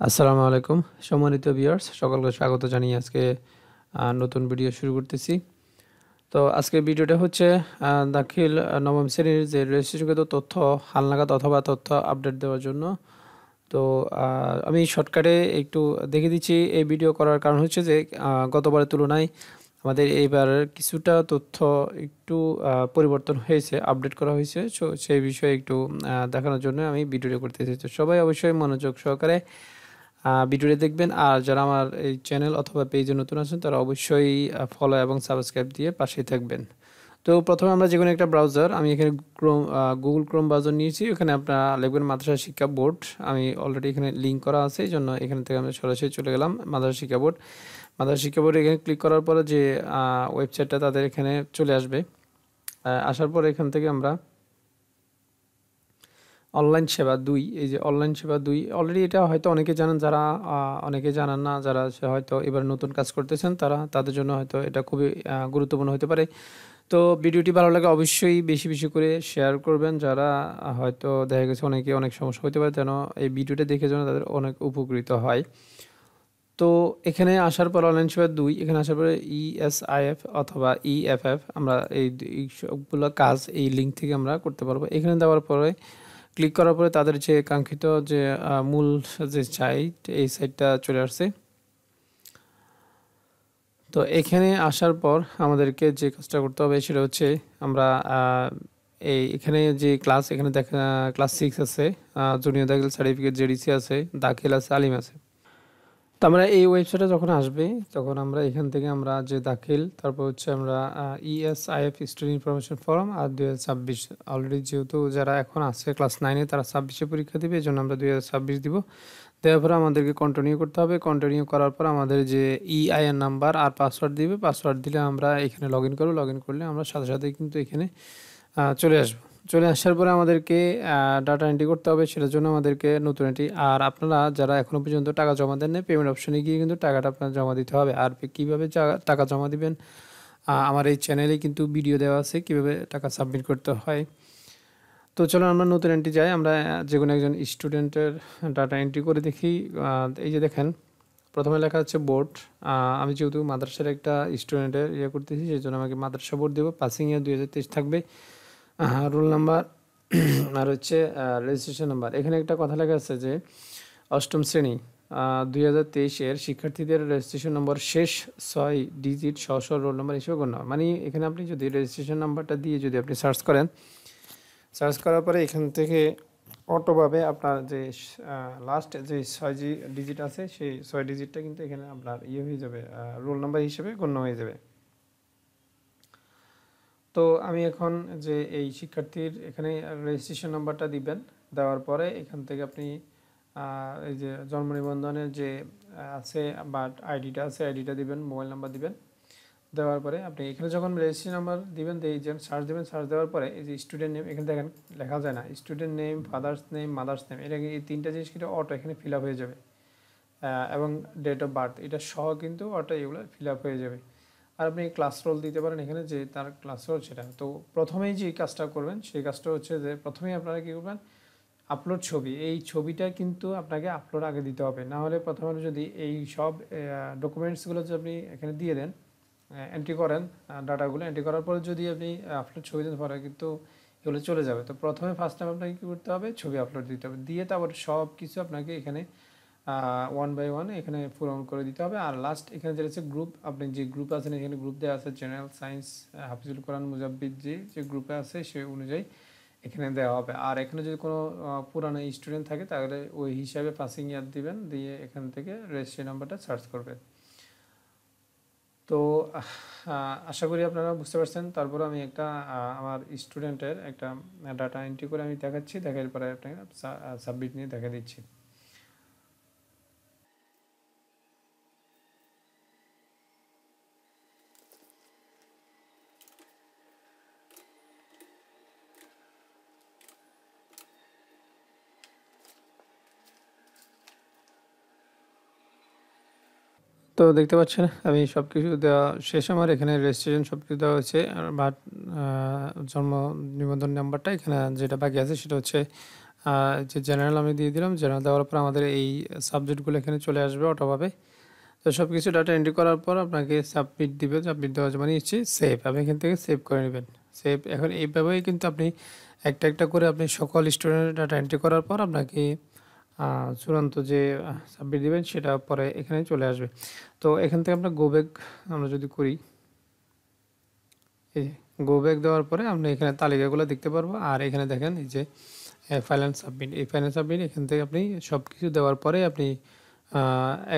আসসালামু আলাইকুম সম্মানিত ভিউয়ার্স সকলকে স্বাগত জানিয়ে আজকে নতুন ভিডিও শুরু করতেছি। তো আজকের ভিডিওটা হচ্ছে দাখিল নবম শ্রেণীর যে রেজিস্ট্রেশনগত তথ্য হালনাগাদ অথবা তথ্য আপডেট দেওয়ার জন্য। তো আমি শর্টকাটে একটু দেখে দিচ্ছি। এই ভিডিও করার কারণ হচ্ছে যে গতবারের তুলনায় আমাদের এইবার কিছুটা তথ্য একটু পরিবর্তন হয়েছে, আপডেট করা হয়েছে। সেই বিষয়ে একটু দেখানোর জন্য আমি ভিডিওটা করতেছি। তো সবাই অবশ্যই মনোযোগ সহকারে ভিডিওটি দেখবেন। আর যারা আমার এই চ্যানেল অথবা পেজে নতুন আছেন তারা অবশ্যই ফলো এবং সাবস্ক্রাইব দিয়ে পাশেই থাকবেন। তো প্রথমে আমরা যেকোনো একটা ব্রাউজার, আমি এখানে গুগল ক্রোম ব্রাউজার নিয়েছি। ওখানে আপনারা লিখবেন মাদ্রাসা শিক্ষা বোর্ড। আমি অলরেডি এখানে লিঙ্ক করা আছে, এই জন্য এখান থেকে আমরা সরাসরি চলে গেলাম মাদ্রাসা শিক্ষা বোর্ড। মাদ্রাসা শিক্ষা বোর্ডে এখানে ক্লিক করার পরে যে ওয়েবসাইটটা তাদের এখানে চলে আসবে। আসার পরে এখান থেকে আমরা অনলাইন সেবা ২, এই যে অনলাইন সেবা ২ অলরেডি এটা হয়তো অনেকে জানেন, যারা অনেকে জানেন না, যারা হয়তো এবার নতুন কাজ করতেছেন তাদের জন্য হয়তো এটা খুবই গুরুত্বপূর্ণ হতে পারে। তো ভিডিওটি ভালো লাগে অবশ্যই বেশি বেশি করে শেয়ার করবেন। যারা হয়তো দেখা গেছে অনেকে অনেক সমস্যা হতে পারে, যেন এই ভিডিওটা দেখে যেন তাদের অনেক উপকৃত হয়। তো এখানে আসার পর অনলাইন সেবা ২ এখানে আসার পরে ESIF অথবা EFF আমরা এই সবগুলো কাজ এই লিঙ্ক থেকে আমরা করতে পারবো। এখানে দেওয়ার পরে ক্লিক করার পরে তাদের যে কাঙ্ক্ষিত যে মূল যে সাইট, এই সাইটটা চলে আসছে। তো এখানে আসার পর আমাদেরকে যে কাজটা করতে হবে সেটা হচ্ছে আমরা এখানে যে ক্লাস, এখানে দেখা ক্লাস 6 আছে, জুনিয়র দাখিল সার্টিফিকেট JDC আছে, দাখিল আছে, আলিম আছে। তো আমরা এই ওয়েবসাইটে যখন আসবে তখন আমরা এখান থেকে আমরা যে দাখিল, তারপর হচ্ছে আমরা ESIF স্টুডেন্ট ইনফরমেশন ফর্ম আর 2026 অলরেডি যেহেতু যারা এখন আছে ক্লাস 9-এ তারা 26-এ পরীক্ষা দিবে, এই জন্য আমরা 2026 দিব। দেওয়ার পরে আমাদেরকে কন্টিনিউ করতে হবে। কন্টিনিউ করার পর আমাদের যে EIN নাম্বার আর পাসওয়ার্ড দিবে, পাসওয়ার্ড দিলে আমরা এখানে লগ ইন করবো। লগ ইন করলে আমরা সাথে সাথে কিন্তু এখানে চলে আসবো। চলে আসার পরে আমাদেরকে ডাটা এন্ট্রি করতে হবে, সেটার জন্য আমাদেরকে নতুন এন্ট্রি। আর আপনারা যারা এখনও পর্যন্ত টাকা জমা দেন না, পেমেন্ট অপশনে গিয়ে কিন্তু টাকাটা আপনার জমা দিতে হবে। আর কীভাবে টাকা জমা দিবেন আমার এই চ্যানেলে কিন্তু ভিডিও দেওয়া আছে কীভাবে টাকা সাবমিট করতে হয়। তো চলো আমরা নতুন এন্ট্রি যাই। আমরা যে কোনো একজন স্টুডেন্টের ডাটা এন্ট্রি করে দেখি। এই যে দেখেন প্রথমে লেখা হচ্ছে বোর্ড। আমি যেহেতু মাদ্রাসার একটা স্টুডেন্টের করতেছি, সেই জন্য আমাকে মাদ্রাসা বোর্ড দেবো। পাসিং ইয়ার 2023 থাকবে, রোল নাম্বার আর হচ্ছে রেজিস্ট্রেশন নাম্বার। এখানে একটা কথা লেখা আছে যে অষ্টম শ্রেণী 2023-এর শিক্ষার্থীদের রেজিস্ট্রেশন নম্বর শেষ 6 ডিজিট সহ রোল নাম্বার হিসেবে গণ্য হয়। মানে এখানে আপনি যদি রেজিস্ট্রেশন নাম্বারটা দিয়ে যদি আপনি সার্চ করেন, সার্চ করার পরে এখান থেকে অটোভাবে আপনার যে লাস্ট যে 6 ডিজিট আছে সেই 6 ডিজিটটা কিন্তু এখানে আপনার হয়ে যাবে, রোল নাম্বার হিসেবে গণ্য হয়ে যাবে। তো আমি এখন যে এই শিক্ষার্থীর এখানে রেজিস্ট্রেশন নাম্বারটা দিবেন। দেওয়ার পরে এখান থেকে আপনি এই যে জন্ম নিবন্ধনের যে আছে বা আইডিটা আছে, আইডিটা দিবেন, মোবাইল নাম্বার দিবেন। দেওয়ার পরে আপনি এখানে যখন রেজিস্ট্রেশন নাম্বার দিবেন, এই যে সার্চ দেবেন, সার্চ দেওয়ার পরে এই যে স্টুডেন্ট নেম এখানে দেখেন লেখা যায় না, student name, father's name, mother's name, এটা এই তিনটা জিনিস কিন্তু অটো এখানে ফিল আপ হয়ে যাবে। এবং ডেট অফ বার্থ এটা সহ কিন্তু অটো এগুলো ফিল আপ হয়ে যাবে। আর আপনি ক্লাস রোল দিতে পারেন এখানে, যে তার ক্লাস রোল সেটা। তো প্রথমেই যে কাজটা করবেন সেই কাজটা হচ্ছে যে প্রথমেই আপনারা কী করবেন, আপলোড ছবি, এই ছবিটা কিন্তু আপনাকে আপলোড আগে দিতে হবে। না হলে প্রথমে যদি এই সব ডকুমেন্টসগুলো যদি আপনি এখানে দিয়ে দেন, এন্ট্রি করেন, ডাটাগুলো এন্ট্রি করার পরে যদি আপনি আপলোড ছবি দিতে পারেন কিন্তু এগুলো চলে যাবে। তো প্রথমে ফার্স্ট টাইম আপনাকে কী করতে হবে, ছবি আপলোড দিতে হবে, দিয়ে তারপর সব কিছু আপনাকে এখানে 1 বাই 1 এখানে পূরণ করে দিতে হবে। আর লাস্ট এখানে যেটা হচ্ছে গ্রুপ, আপনি যে গ্রুপ আছেন এখানে গ্রুপ দেওয়া আছে, জেনারেল সায়েন্স হাফিজুল কোরআন মুজাব্বিদ যে গ্রুপে আছে সেই অনুযায়ী এখানে দেওয়া হবে। আর এখানে যদি কোনো পুরানো স্টুডেন্ট থাকে তাহলে ওই হিসাবে পাসিং ইয়ার দিবেন, দিয়ে এখান থেকে রেজিস্ট্রি নাম্বারটা সার্চ করবেন। তো আশা করি আপনারা বুঝতে পারছেন। তারপর আমি একটা আমার স্টুডেন্টের একটা ডাটা এন্ট্রি করে আমি দেখাচ্ছি, দেখার পরে আপনাকে সাবমিট নিয়ে দেখা দিচ্ছি। তো দেখতে পাচ্ছেন আমি সব কিছু দেওয়া শেষ, আমার এখানে রেজিস্ট্রেশন সব কিছু দেওয়া হয়েছে। আর বাট জন্ম নিবন্ধন নাম্বারটা এখানে যেটা বাকি আছে সেটা হচ্ছে যে জেনারেল আমি দিয়ে দিলাম। জেনারেল দেওয়ার পর আমাদের এই সাবজেক্টগুলো এখানে চলে আসবে অটোভাবে। তো সবকিছু ডাটা এন্ট্রি করার পর আপনাকে সাবমিট দিবে। সাবমিট দেওয়া মানে হচ্ছে সেভ। আপনি এখান থেকে সেভ করে নেবেন। সেভ এখন এইভাবেই কিন্তু আপনি একটা একটা করে আপনি সকল স্টুডেন্টের ডাটা এন্ট্রি করার পর আপনাকে চূড়ান্ত যে সাবমিট দিবেন সেটা পরে এখানে চলে আসবে। তো এখান থেকে আমরা গো ব্যাক আমরা যদি করি, এই গো ব্যাক দেওয়ার পরে আমরা এখানে তালিকাগুলো দেখতে পারবো। আর এখানে দেখেন এই যে ফাইল অ্যান্ড সাবমিট, এই ফাইল অ্যান্ড সাবমিট এখান থেকে আপনি সব কিছু দেওয়ার পরে আপনি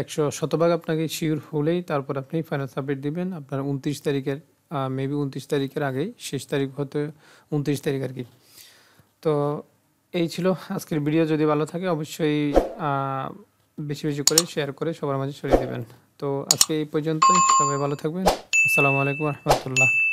100% আপনাকে শিওর হলেই তারপর আপনি ফাইনাল সাবমিট দিবেন। আপনার 29 তারিখের মেবি 29 তারিখের আগেই, শেষ তারিখ হতে 29 তারিখ আর কি। তো এই ছিল আজকের ভিডিও। যদি ভালো থাকে অবশ্যই বেশি বেশি করে শেয়ার করে সবার মাঝে ছড়িয়ে দেবেন। তো আজকে এই পর্যন্তই, সবাই ভালো থাকবেন। আসসালামু আলাইকুম রহমতুল্লাহ।